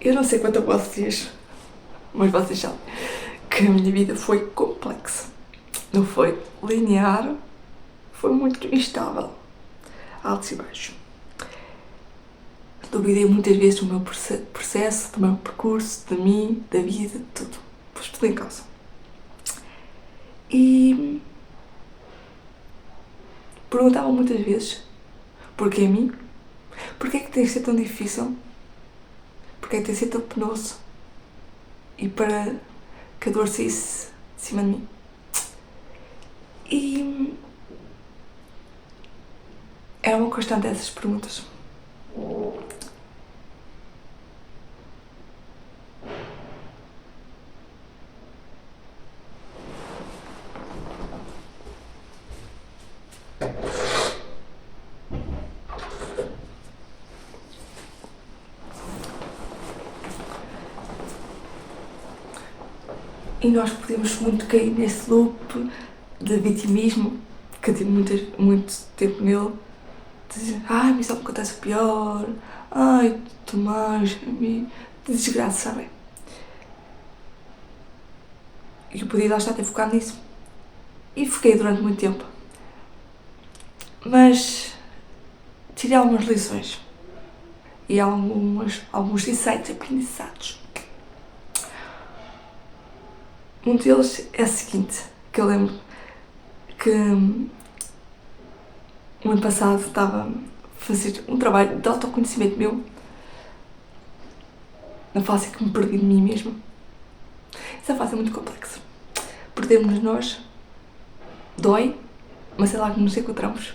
Eu não sei quanto a vocês, mas vocês sabem que a minha vida foi complexa. Não foi linear, foi muito instável, altos e baixos. Duvidei muitas vezes do meu processo, do meu percurso, de mim, da vida, de tudo. Pus tudo em causa. E perguntava muitas vezes, porquê a mim? Porquê é que tem de ser tão difícil? Porquê é que tem de ser tão penoso? E para que a dor saísse de cima de mim. E era uma constante essas perguntas. E nós podemos muito cair nesse loop de vitimismo, que eu tive muito tempo nele, de dizer, ai, mas só me acontece o pior, ai, tu mais, de desgraça, sabem? E eu podia lá estar a ter focado nisso. E foquei durante muito tempo. Mas tirei algumas lições e alguns insights aprendizados. Um deles é o seguinte, que eu lembro que no ano passado estava a fazer um trabalho de autoconhecimento meu, na fase que me perdi de mim mesma. Essa fase é muito complexa. Perdemos nós, dói, mas é lá que nos encontramos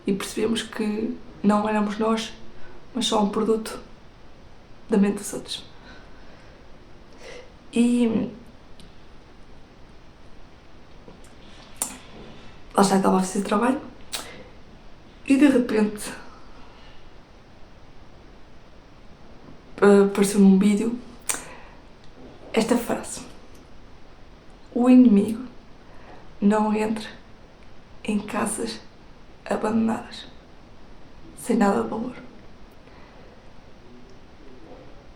e percebemos que não éramos nós, mas só um produto da mente dos outros. E lá está, estava a fazer trabalho e de repente apareceu num vídeo esta frase: o inimigo não entra em casas abandonadas sem nada de valor.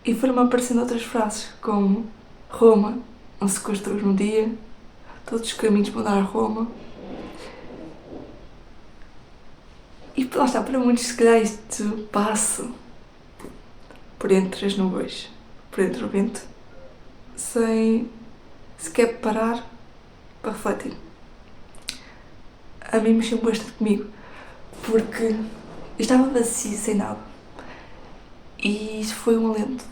E foram-me aparecendo outras frases como Roma não se construiu num dia, todos os caminhos vão dar a Roma. E lá está, para muitos se calhar isto passa por entre as nuvens, por entre o vento, sem sequer parar para refletir. A mim mexeu bastante comigo, porque eu estava vazia, sem nada. E isso foi um alento.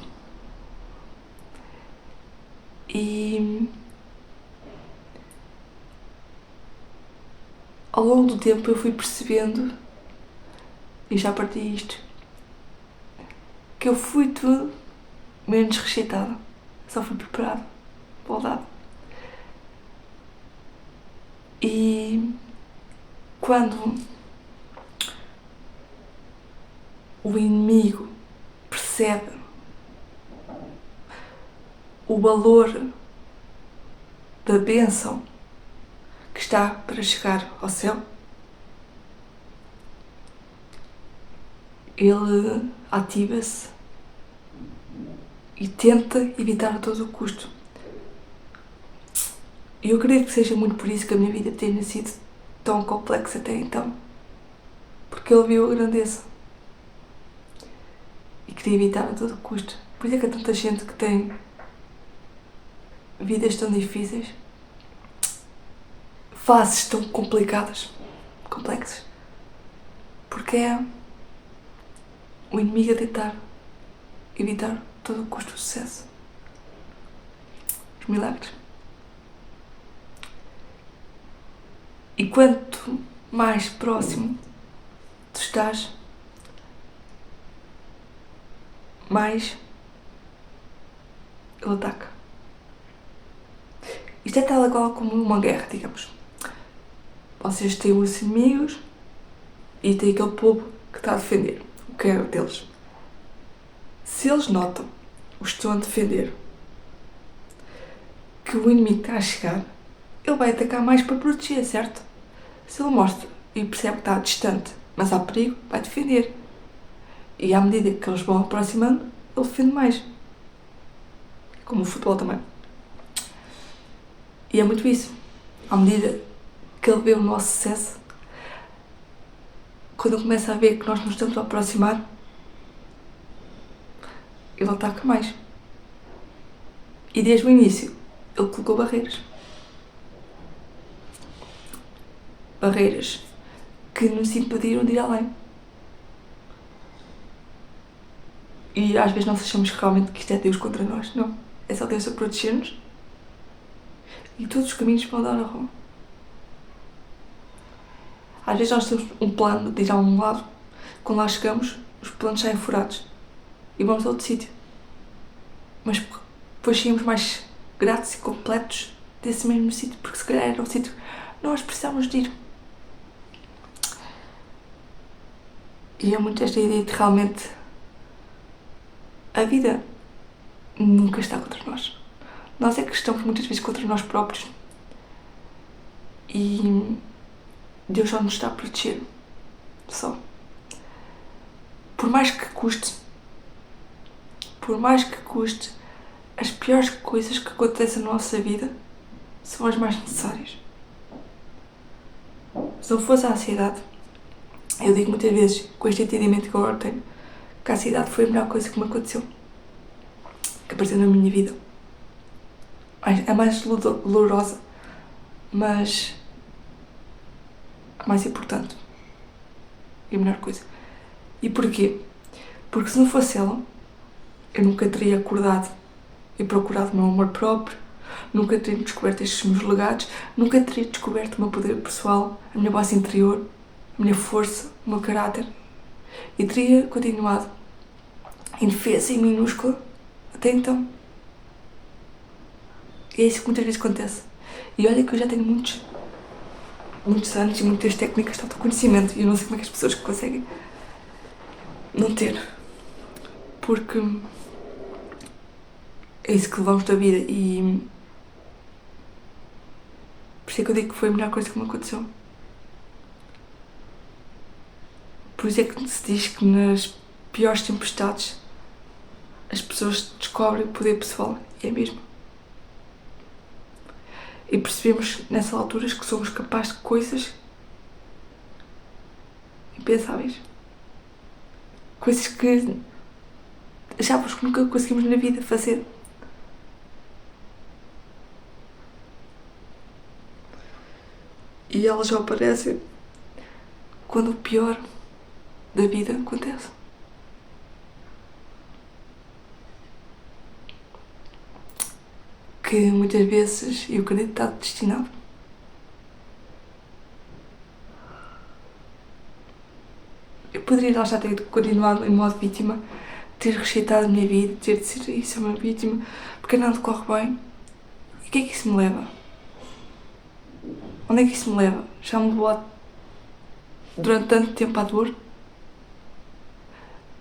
E ao longo do tempo eu fui percebendo, e já parti isto, que eu fui tudo menos rejeitada. Só fui preparada, moldada. E quando o inimigo percebe o valor da bênção que está para chegar ao céu, ele ativa-se e tenta evitar a todo o custo. E eu acredito que seja muito por isso que a minha vida tenha sido tão complexa até então, porque ele viu a grandeza e queria evitar a todo o custo. Por isso é que há tanta gente que tem vidas tão difíceis, fases tão complexas, porque é o inimigo a tentar evitar todo o custo do sucesso. Os milagres. E quanto mais próximo tu estás, mais ele ataca. Isto é tal e qual como uma guerra, digamos. Vocês têm os inimigos e tem aquele povo que está a defender o que é deles. Se eles notam, o estão a defender, que o inimigo está a chegar, ele vai atacar mais para proteger, certo? Se ele mostra e percebe que está distante, mas há perigo, vai defender. E à medida que eles vão aproximando, ele defende mais. como o futebol também. E é muito isso. À medida que ele vê o nosso sucesso, quando ele começa a ver que nós nos estamos a aproximar, ele ataca mais. E desde o início, ele colocou barreiras. Barreiras que nos impediram de ir além. E às vezes nós achamos realmente que isto é Deus contra nós. Não. É só Deus a proteger-nos. E todos os caminhos vão dar a Roma. Às vezes nós temos um plano de ir a um lado. Quando lá chegamos, os planos saem furados. E vamos a outro sítio. Mas depois saímos mais gratos e completos desse mesmo sítio. Porque se calhar era o sítio que nós precisávamos de ir. E é muito esta ideia de realmente a vida nunca está contra nós. Nós é que estamos muitas vezes contra nós próprios. E Deus só nos está a proteger. Só. Por mais que custe, as piores coisas que acontecem na nossa vida são as mais necessárias. Se não fosse a ansiedade, eu digo muitas vezes, com este entendimento que eu agora tenho, que a ansiedade foi a melhor coisa que me aconteceu, que apareceu na minha vida. É mais dolorosa, mas a mais importante e a melhor coisa. E porquê? Porque se não fosse ela, eu nunca teria acordado e procurado o meu amor próprio, nunca teria descoberto estes meus legados, nunca teria descoberto o meu poder pessoal, a minha voz interior, a minha força, o meu caráter, e teria continuado indefesa e minúscula até então. E é isso que muitas vezes acontece. E olha que eu já tenho muitos anos e muitas técnicas de autoconhecimento e eu não sei como é que as pessoas conseguem não ter. Porque é isso que levamos da vida e por isso é que eu digo que foi a melhor coisa que me aconteceu. Por isso é que se diz que nas piores tempestades as pessoas descobrem o poder pessoal, e é mesmo. E percebemos nessas alturas que somos capazes de coisas impensáveis. Coisas que achávamos que nunca conseguimos na vida fazer. E elas só aparecem quando o pior da vida acontece. Que muitas vezes eu acredito que está destinado. Eu poderia lá já ter continuado em modo vítima, ter rejeitado a minha vida, ter de ser isso uma vítima, porque nada corre bem. E o que é que isso me leva? Onde é que isso me leva? Já me levou durante tanto tempo à dor?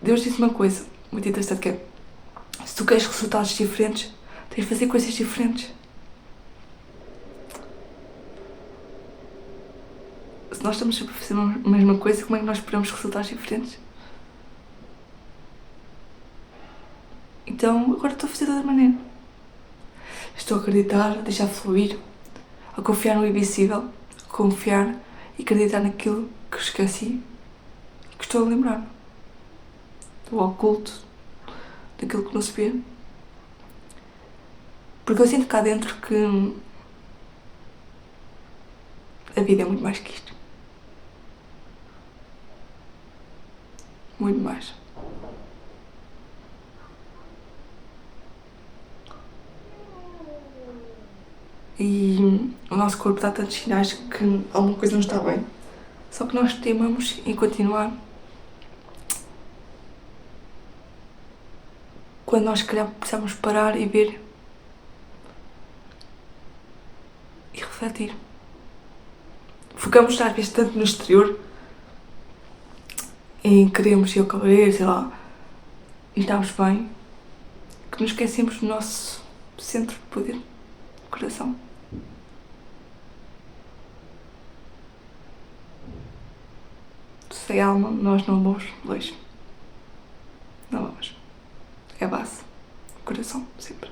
Deus disse uma coisa muito interessante, que é: se tu queres resultados diferentes, tens de fazer coisas diferentes. Se nós estamos sempre a fazer a mesma coisa, como é que nós esperamos resultados diferentes? Então, agora estou a fazer de outra maneira. Estou a acreditar, a deixar fluir, a confiar no invisível, a confiar e acreditar naquilo que esqueci e que estou a lembrar. Do oculto, daquilo que não se vê. Porque eu sinto cá dentro que a vida é muito mais que isto. Muito mais. E o nosso corpo dá tantos sinais que alguma coisa não está bem. Só que nós teimamos em continuar. Quando nós, se calhar, precisamos parar e ver e refletir. Focamos às vezes tanto no exterior, em queremos ir ao cabeleireiro, sei lá, e estamos bem, que nos esquecemos do nosso centro de poder, do coração. Sem alma, nós não vamos longe. Não vamos. É a base. O coração, sempre.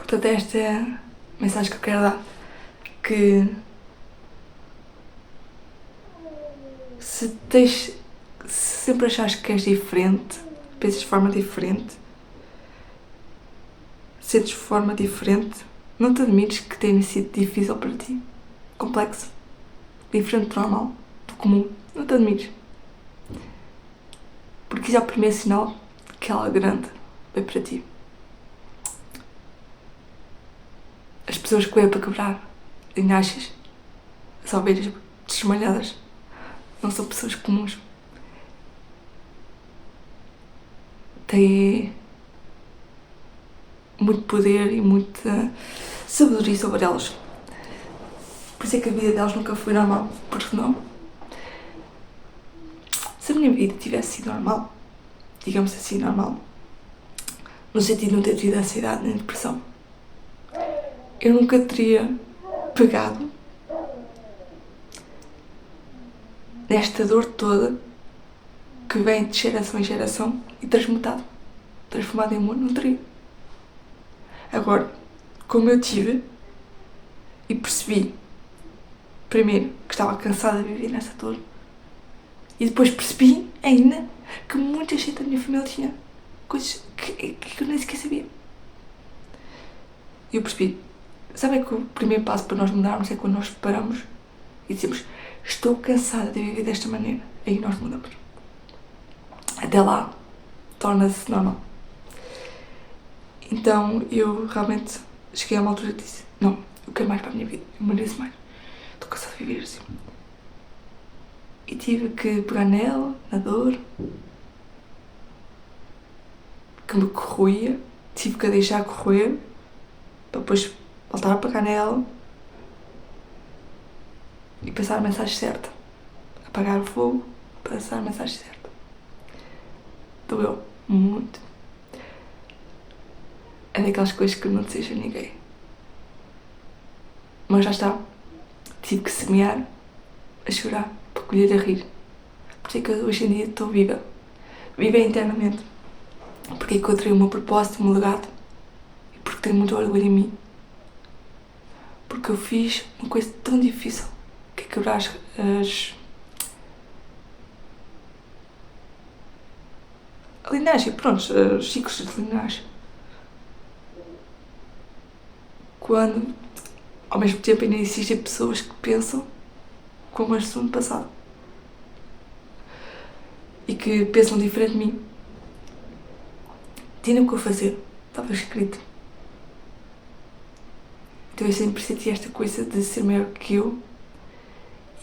Portanto, esta é a mensagem que eu quero dar. Que se sempre achares que és diferente, pensas de forma diferente, sentes de forma diferente, não te admires que tenha sido difícil para ti, complexo, diferente do normal, do comum. Não te admires. Porque isso é o primeiro sinal que ela grande veio para ti. As pessoas que veio para quebrar linhagens, as ovelhas desmalhadas, não são pessoas comuns. Têm muito poder e muita sabedoria sobre elas. Por isso é que a vida delas nunca foi normal. Porque não? Se a minha vida tivesse sido normal, digamos assim, normal, no sentido de não ter tido ansiedade nem depressão, eu nunca teria pegado nesta dor toda que vem de geração em geração e transformado em amor, não teria. Agora, como eu tive e percebi, primeiro, que estava cansada de viver nessa dor, e depois percebi ainda que muita gente da minha família tinha coisas que eu nem sequer sabia. E eu percebi, sabe que o primeiro passo para nós mudarmos é quando nós paramos e dizemos: estou cansada de viver desta maneira. Aí nós mudamos. Até lá, torna-se normal. Então eu realmente cheguei a uma altura e disse: não, eu quero mais para a minha vida, eu mereço mais. Estou cansada de viver assim. E tive que pegar nela, na dor, que me corroía, tive que a deixar corroer, para depois voltar a pegar nela e passar a mensagem certa. Apagar o fogo, passar a mensagem certa. Doeu muito. É daquelas coisas que não desejo a ninguém. Mas já está. Tive que semear, a chorar, para colher a rir. Por isso é que hoje em dia estou viva. Viva internamente. Porque encontrei o meu propósito, o meu legado. E porque tenho muito orgulho em mim. Porque eu fiz uma coisa tão difícil, que é quebrar a linhagem, pronto, os ciclos de linhagem. Quando, ao mesmo tempo, ainda existem pessoas que pensam como as do ano passado. E que pensam diferente de mim. Tinha o que eu fazer, estava escrito. Então eu sempre senti esta coisa de ser maior que eu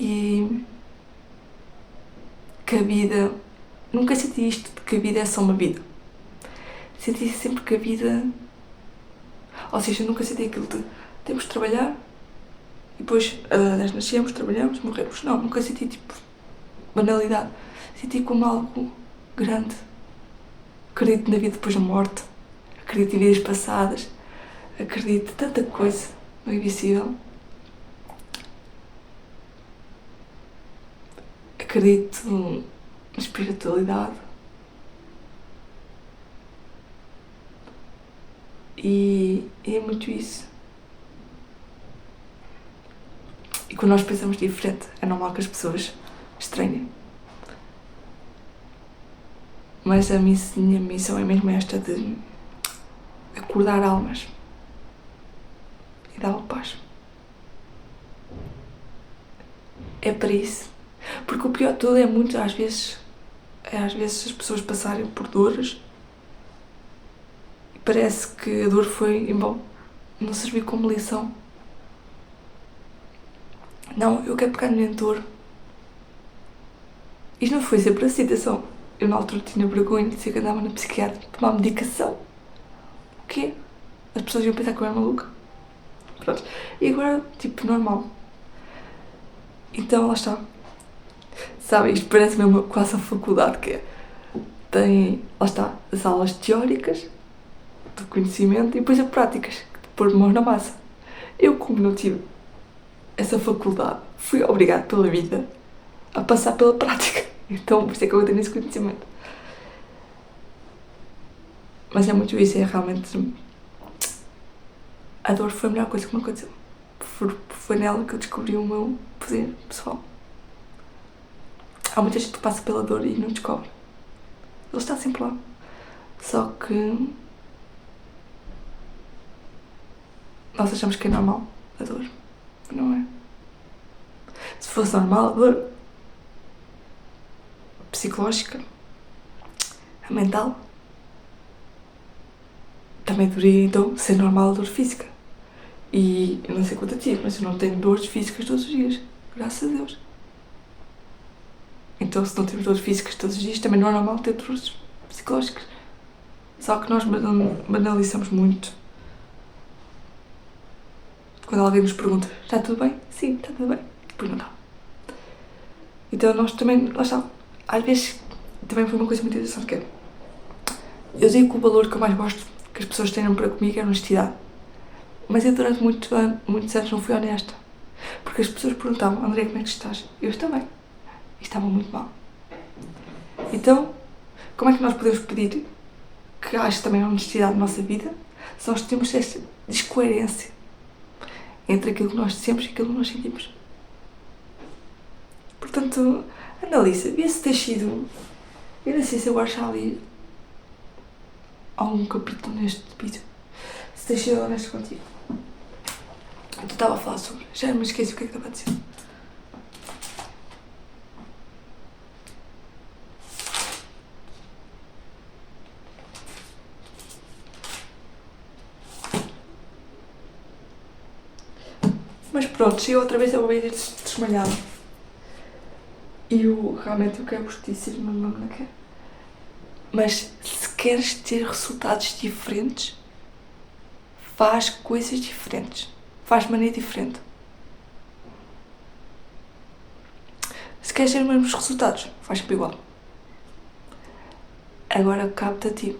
e que a vida... Nunca senti isto de que a vida é só uma vida. Senti sempre que a vida... Ou seja, nunca senti aquilo de temos de trabalhar e depois nascemos, trabalhamos, morremos. Não, nunca senti tipo banalidade. Senti como algo grande. Acredito na vida depois da morte. Acredito em vidas passadas. Acredito em tanta coisa no invisível. Acredito na espiritualidade. E é muito isso. E quando nós pensamos diferente, é normal que as pessoas estranhem. Mas a minha missão é mesmo esta de acordar almas e dar paz. É para isso. Porque o pior de tudo é muito, às vezes as pessoas passarem por dores e parece que a dor foi em vão, não serviu como lição. Não, eu quero pegar na minha dor. Isto não foi sempre assim, atenção. Eu na altura tinha vergonha de dizer que andava na psiquiatra a tomar medicação. O quê? As pessoas iam pensar que eu era maluca. Pronto. E agora, tipo, normal. Então, lá está. Sabe, isto parece mesmo quase a faculdade que é. Tem, lá está, as aulas teóricas, de conhecimento, e depois as práticas, de pôr mãos na massa. Eu, como não tive essa faculdade, fui obrigada pela vida a passar pela prática. Então, por isso é que eu tenho esse conhecimento. Mas é muito isso, é realmente a dor foi a melhor coisa que me aconteceu. Foi nela que eu descobri o meu poder pessoal. Há muita gente que passa pela dor e não descobre. Ele está sempre lá. Só que nós achamos que é normal a dor. Não é? Se fosse normal a dor psicológica, a mental, também deveria então ser normal a dor física. E eu não sei quanto a ti, mas eu não tenho dores físicas todos os dias. Graças a Deus. Então, se não temos dores físicas todos os dias, também não é normal ter dores psicológicas. Só que nós banalizamos muito. Quando alguém nos pergunta, está tudo bem? Sim, está tudo bem. Depois não está. Então nós também, lá está, às vezes também foi uma coisa muito interessante que é, eu digo que o valor que eu mais gosto que as pessoas tenham para comigo é a honestidade. Mas eu durante muitos anos não fui honesta. Porque as pessoas perguntavam, André, como é que estás? Eu estou bem. E estava muito mal. Então, como é que nós podemos pedir que haja também a honestidade na nossa vida se nós temos esta descoerência entre aquilo que nós dissemos e aquilo que nós sentimos? Portanto, analisa, vê se tens sido... Eu não sei se eu acho ali algum capítulo neste vídeo. Se tens sido honesto contigo. Eu estava a falar sobre... Já me esqueci o que é que estava a dizer. Mas pronto, chegou outra vez a ouvir desmalhado. E realmente eu quero justiça, mas não quero. Mas se queres ter resultados diferentes, faz coisas diferentes. Faz de maneira diferente. Se queres ter os mesmos resultados, faz sempre igual. Agora cabe-te a ti.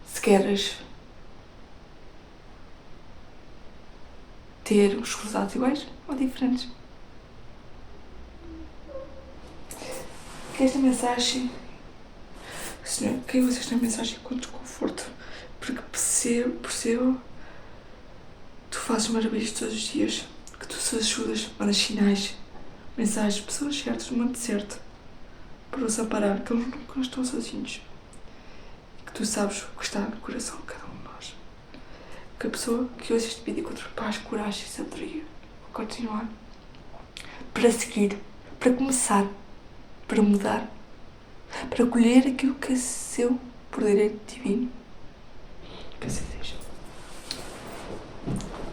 Se queres ter os resultados iguais ou diferentes. Que esta mensagem, Senhor, que eu uso esta mensagem com desconforto, porque percebo, tu fazes maravilhas todos os dias, que tu os ajudas, mandas sinais, mensagens, pessoas certas, no momento certo, para os amparar, que eles nunca estão sozinhos, que tu sabes o que está no coração de cada um de nós. Que a pessoa que ouça este vídeo encontre paz, coragem e sabedoria para continuar, para seguir, para começar, para mudar, para colher aquilo que é seu por direito divino. Que assim seja.